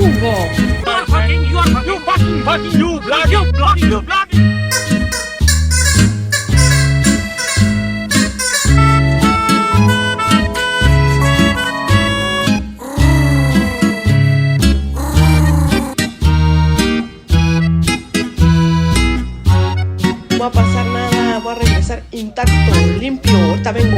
Hugo. You bloody. No va a pasar nada, voy a regresar intacto, limpio, ahorita vengo.